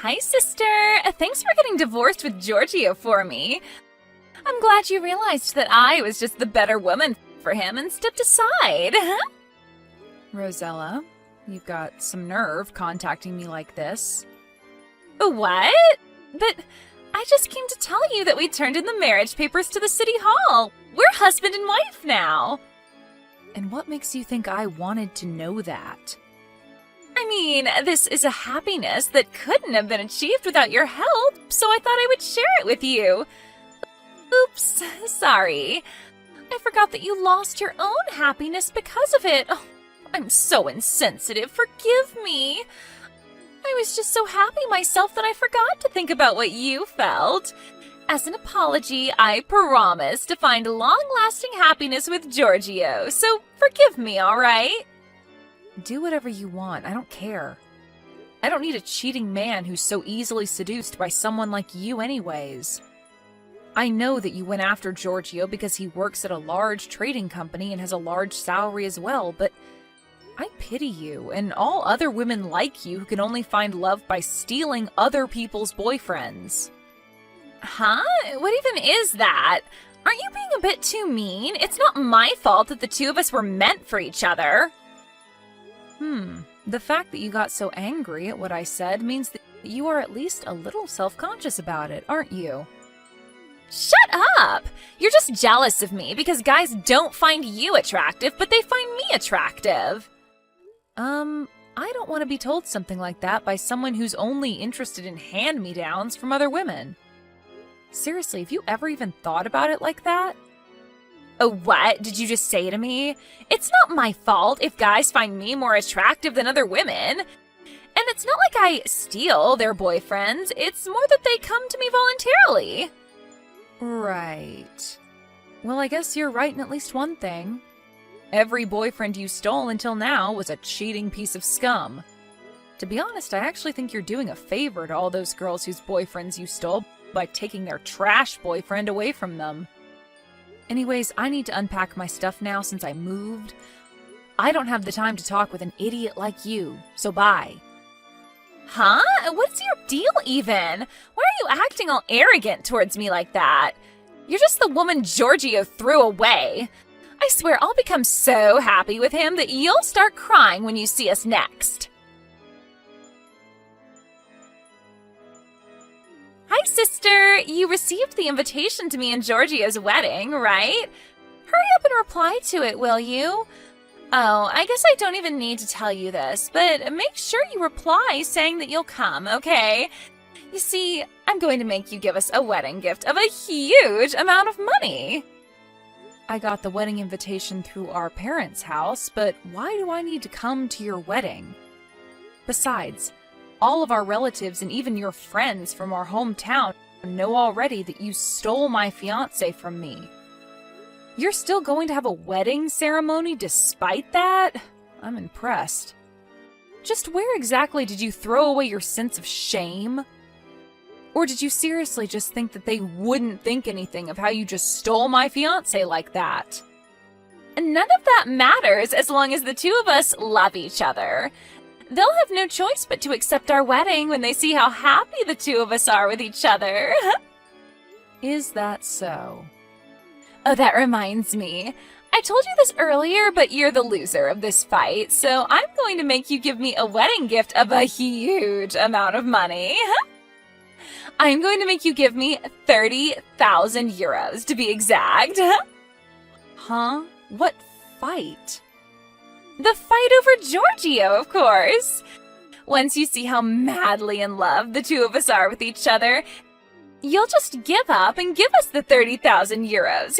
Hi, sister. Thanks for getting divorced with Giorgio for me. I'm glad you realized that I was just the better woman for him and stepped aside. Rosella, you've got some nerve contacting me like this. What? But I just came to tell you that we turned in the marriage papers to the city hall. We're husband and wife now. And what makes you think I wanted to know that? I mean, this is a happiness that couldn't have been achieved without your help, so I thought I would share it with you. Oops, sorry. I forgot that you lost your own happiness because of it. Oh, I'm so insensitive. Forgive me. I was just so happy myself that I forgot to think about what you felt. As an apology, I promise to find long-lasting happiness with Giorgio, so forgive me, all right? Do whatever you want. I don't care. I don't need a cheating man who's so easily seduced by someone like you anyways. I know that you went after Giorgio because he works at a large trading company and has a large salary as well, but I pity you and all other women like you who can only find love by stealing other people's boyfriends. Huh? What even is that? Aren't you being a bit too mean? It's not my fault that the two of us were meant for each other. The fact that you got so angry at what I said means that you are at least a little self-conscious about it, aren't you? Shut up! You're just jealous of me because guys don't find you attractive, but they find me attractive. I don't want to be told something like that by someone who's only interested in hand-me-downs from other women. Seriously, have you ever even thought about it like that? Oh, what did you just say to me? It's not my fault if guys find me more attractive than other women. And it's not like I steal their boyfriends. It's more that they come to me voluntarily. Right. Well, I guess you're right in at least one thing. Every boyfriend you stole until now was a cheating piece of scum. To be honest, I actually think you're doing a favor to all those girls whose boyfriends you stole by taking their trash boyfriend away from them. Anyways, I need to unpack my stuff now since I moved. I don't have the time to talk with an idiot like you, so bye. Huh? What's your deal even? Why are you acting all arrogant towards me like that? You're just the woman Giorgio threw away. I swear I'll become so happy with him that you'll start crying when you see us next. Hi, sister. You received the invitation to me and Giorgio's wedding, right? Hurry up and reply to it, will you? Oh, I guess I don't even need to tell you this, but make sure you reply saying that you'll come, okay? You see, I'm going to make you give us a wedding gift of a huge amount of money. I got the wedding invitation through our parents' house, but why do I need to come to your wedding? Besides, all of our relatives and even your friends from our hometown know already that you stole my fiancé from me. You're still going to have a wedding ceremony despite that? I'm impressed. Just where exactly did you throw away your sense of shame? Or did you seriously just think that they wouldn't think anything of how you just stole my fiancé like that? None of that matters as long as the two of us love each other. They'll have no choice but to accept our wedding when they see how happy the two of us are with each other. Is that so? Oh, that reminds me. I told you this earlier, but you're the loser of this fight, so I'm going to make you give me a wedding gift of a huge amount of money. I'm going to make you give me 30,000 euros, to be exact. Huh? What fight? The fight over Giorgio, of course. Once you see how madly in love the two of us are with each other, you'll just give up and give us the 30,000 euros.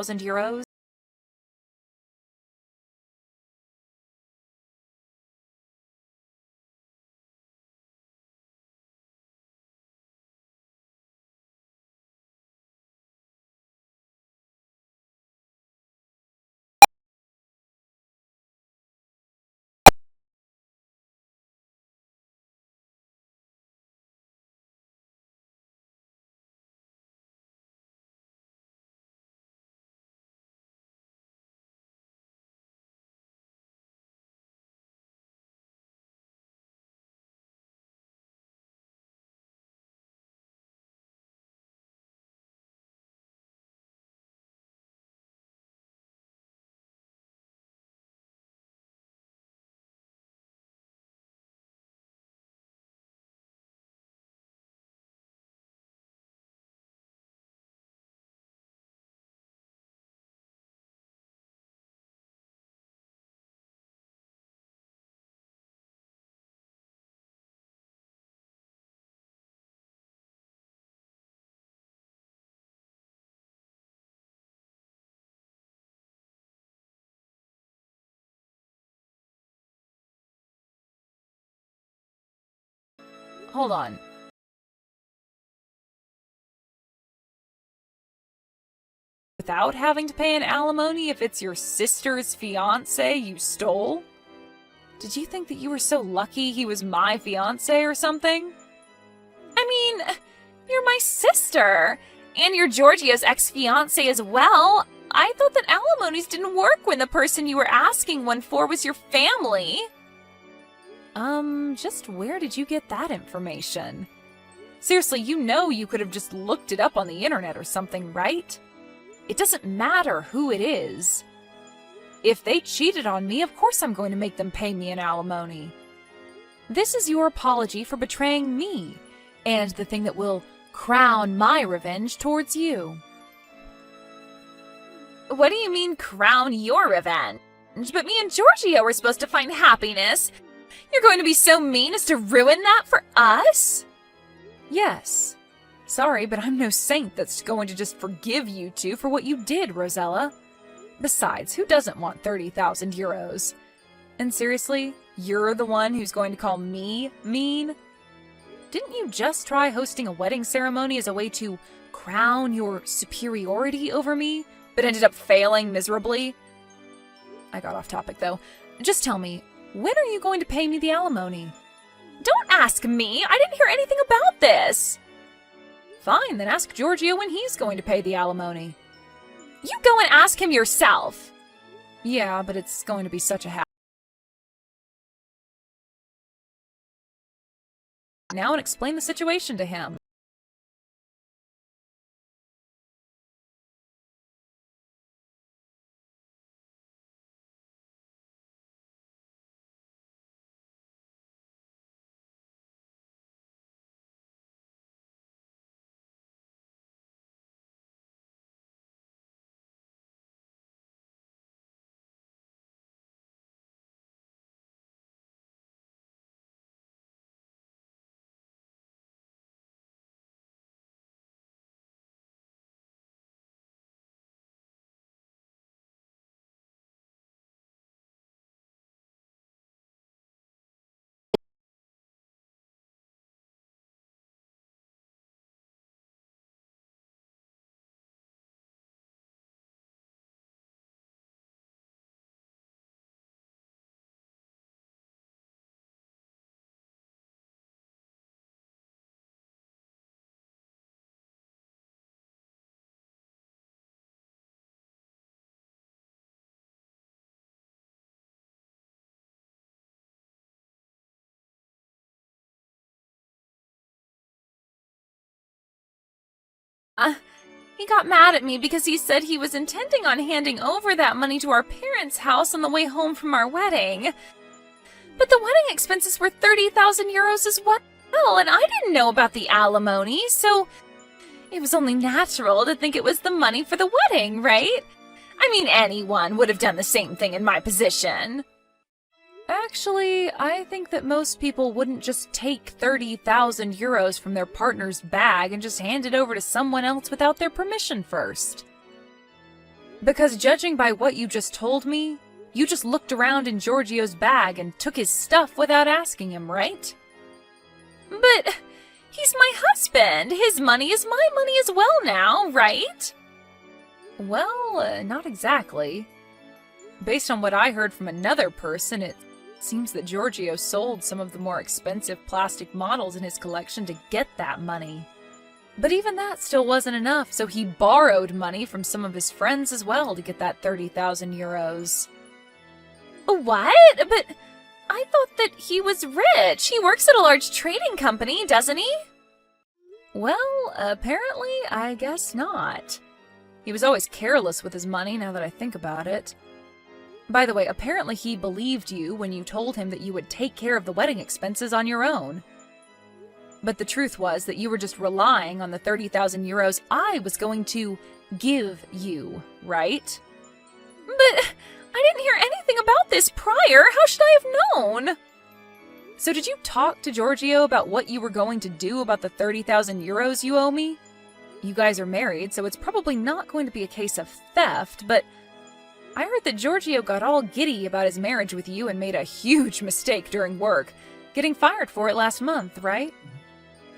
euros? Hold on. Without having to pay an alimony if it's your sister's fiancé you stole? Did you think that you were so lucky he was my fiancé or something? I mean, you're my sister, and you're Giorgio's ex-fiancé as well. I thought that alimonies didn't work when the person you were asking one for was your family. Just where did you get that information? Seriously, you know you could have just looked it up on the internet or something, right? It doesn't matter who it is. If they cheated on me, of course I'm going to make them pay me an alimony. This is your apology for betraying me, and the thing that will crown my revenge towards you. What do you mean, crown your revenge? But me and Giorgio were supposed to find happiness. You're going to be so mean as to ruin that for us? Yes. Sorry, but I'm no saint that's going to just forgive you two for what you did, Rosella. Besides, who doesn't want 30,000 euros? And seriously, you're the one who's going to call me mean? Didn't you just try hosting a wedding ceremony as a way to crown your superiority over me, but ended up failing miserably? I got off topic, though. Just tell me, when are you going to pay me the alimony? Don't ask me! I didn't hear anything about this! Fine, then ask Giorgio when he's going to pay the alimony. You go and ask him yourself! Yeah, but it's going to be such a hassle now and explain the situation to him. He got mad at me because he said he was intending on handing over that money to our parents' house on the way home from our wedding. But the wedding expenses were 30,000 euros as well, and I didn't know about the alimony, so it was only natural to think it was the money for the wedding, right? I mean, anyone would have done the same thing in my position. Actually, I think that most people wouldn't just take 30,000 euros from their partner's bag and just hand it over to someone else without their permission first. Because judging by what you just told me, you just looked around in Giorgio's bag and took his stuff without asking him, right? But he's my husband. His money is my money as well now, right? Well, not exactly. Based on what I heard from another person, it seems that Giorgio sold some of the more expensive plastic models in his collection to get that money. But even that still wasn't enough, so he borrowed money from some of his friends as well to get that 30,000 euros. What? But I thought that he was rich. He works at a large trading company, doesn't he? Well, apparently, I guess not. He was always careless with his money, now that I think about it. By the way, apparently he believed you when you told him that you would take care of the wedding expenses on your own. But the truth was that you were just relying on the 30,000 euros I was going to give you, right? But I didn't hear anything about this prior. How should I have known? So did you talk to Giorgio about what you were going to do about the 30,000 euros you owe me? You guys are married, so it's probably not going to be a case of theft, but I heard that Giorgio got all giddy about his marriage with you and made a huge mistake during work, getting fired for it last month, right?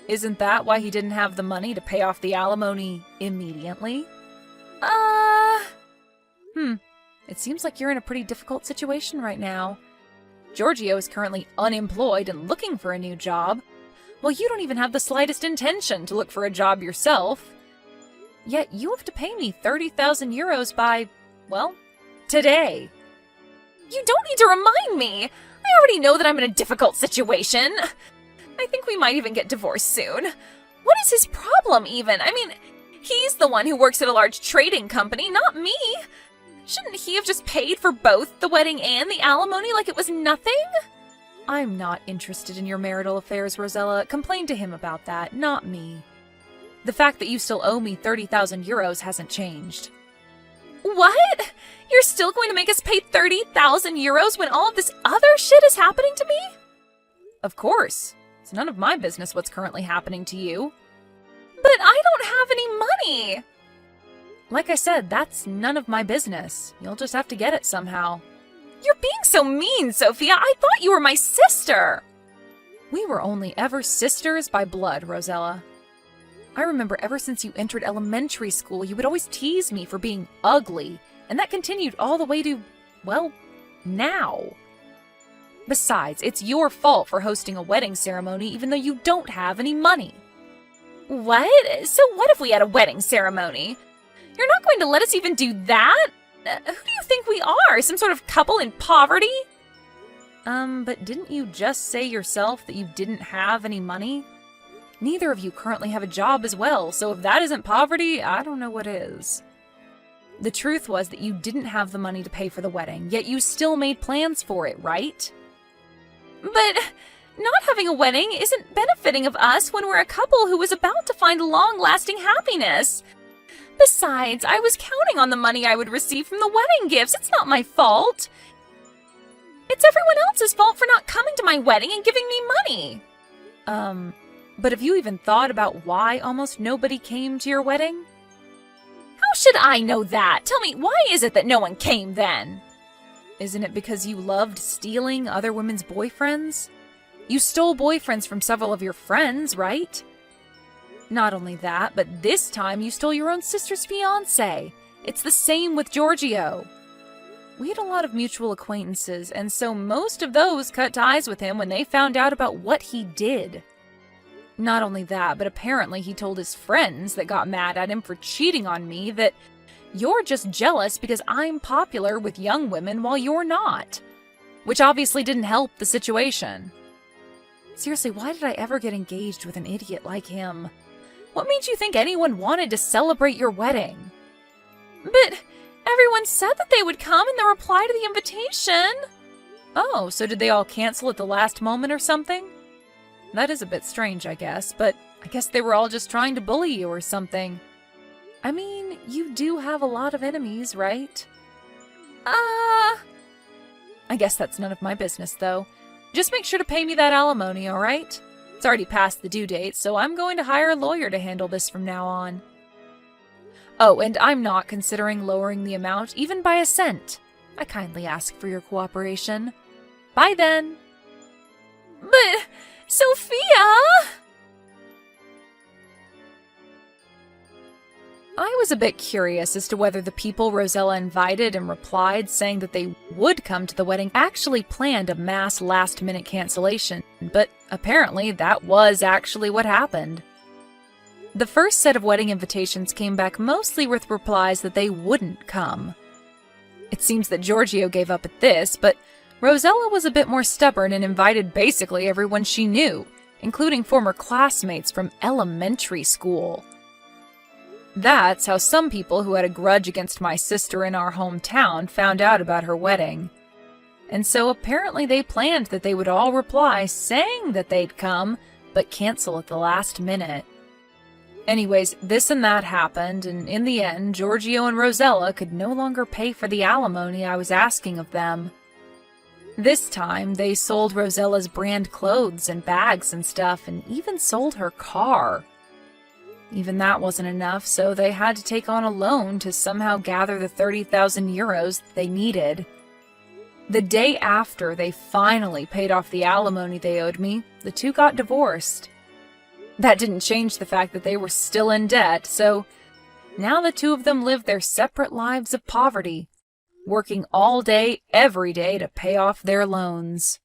Isn't that why he didn't have the money to pay off the alimony immediately? It seems like you're in a pretty difficult situation right now. Giorgio is currently unemployed and looking for a new job, while you don't even have the slightest intention to look for a job yourself. Yet you have to pay me 30,000 euros by, well, today. You don't need to remind me. I already know that I'm in a difficult situation. I think we might even get divorced soon. What is his problem even? I mean, he's the one who works at a large trading company, not me. Shouldn't he have just paid for both the wedding and the alimony like it was nothing? I'm not interested in your marital affairs, Rosella. Complain to him about that, not me. The fact that you still owe me 30,000 euros hasn't changed. What? You're still going to make us pay 30,000 euros when all of this other shit is happening to me? Of course. It's none of my business what's currently happening to you. But I don't have any money. Like I said, that's none of my business. You'll just have to get it somehow. You're being so mean, Sophia. I thought you were my sister. We were only ever sisters by blood, Rosella. I remember ever since you entered elementary school, you would always tease me for being ugly, and that continued all the way to, well, now. Besides, it's your fault for hosting a wedding ceremony even though you don't have any money. What? So what if we had a wedding ceremony? You're not going to let us even do that? Who do you think we are? Some sort of couple in poverty? But didn't you just say yourself that you didn't have any money? Neither of you currently have a job as well, so if that isn't poverty, I don't know what is. The truth was that you didn't have the money to pay for the wedding, yet you still made plans for it, right? But not having a wedding isn't benefiting of us when we're a couple who was about to find long-lasting happiness. Besides, I was counting on the money I would receive from the wedding gifts. It's not my fault. It's everyone else's fault for not coming to my wedding and giving me money. But have you even thought about why almost nobody came to your wedding? How should I know that? Tell me, why is it that no one came then? Isn't it because you loved stealing other women's boyfriends? You stole boyfriends from several of your friends, right? Not only that, but this time you stole your own sister's fiancé. It's the same with Giorgio. We had a lot of mutual acquaintances, and so most of those cut ties with him when they found out about what he did. Not only that, but apparently he told his friends that got mad at him for cheating on me that you're just jealous because I'm popular with young women while you're not. Which obviously didn't help the situation. Seriously, why did I ever get engaged with an idiot like him? What made you think anyone wanted to celebrate your wedding? But everyone said that they would come in the reply to the invitation. Oh, so did they all cancel at the last moment or something? That is a bit strange, I guess, but I guess they were all just trying to bully you or something. I mean, you do have a lot of enemies, right? I guess that's none of my business, though. Just make sure to pay me that alimony, all right? It's already past the due date, so I'm going to hire a lawyer to handle this from now on. Oh, and I'm not considering lowering the amount even by a cent. I kindly ask for your cooperation. Bye then. But, Sophia! I was a bit curious as to whether the people Rosella invited and replied saying that they would come to the wedding actually planned a mass last-minute cancellation, but apparently that was actually what happened. The first set of wedding invitations came back mostly with replies that they wouldn't come. It seems that Giorgio gave up at this, but Rosella was a bit more stubborn and invited basically everyone she knew, including former classmates from elementary school. That's how some people who had a grudge against my sister in our hometown found out about her wedding. And so apparently they planned that they would all reply saying that they'd come, but cancel at the last minute. Anyways, this and that happened, and in the end, Giorgio and Rosella could no longer pay for the alimony I was asking of them. This time, they sold Rosella's brand clothes and bags and stuff, and even sold her car. Even that wasn't enough, so they had to take on a loan to somehow gather the 30,000 euros they needed. The day after they finally paid off the alimony they owed me, the two got divorced. That didn't change the fact that they were still in debt, so now the two of them live their separate lives of poverty, working all day, every day to pay off their loans.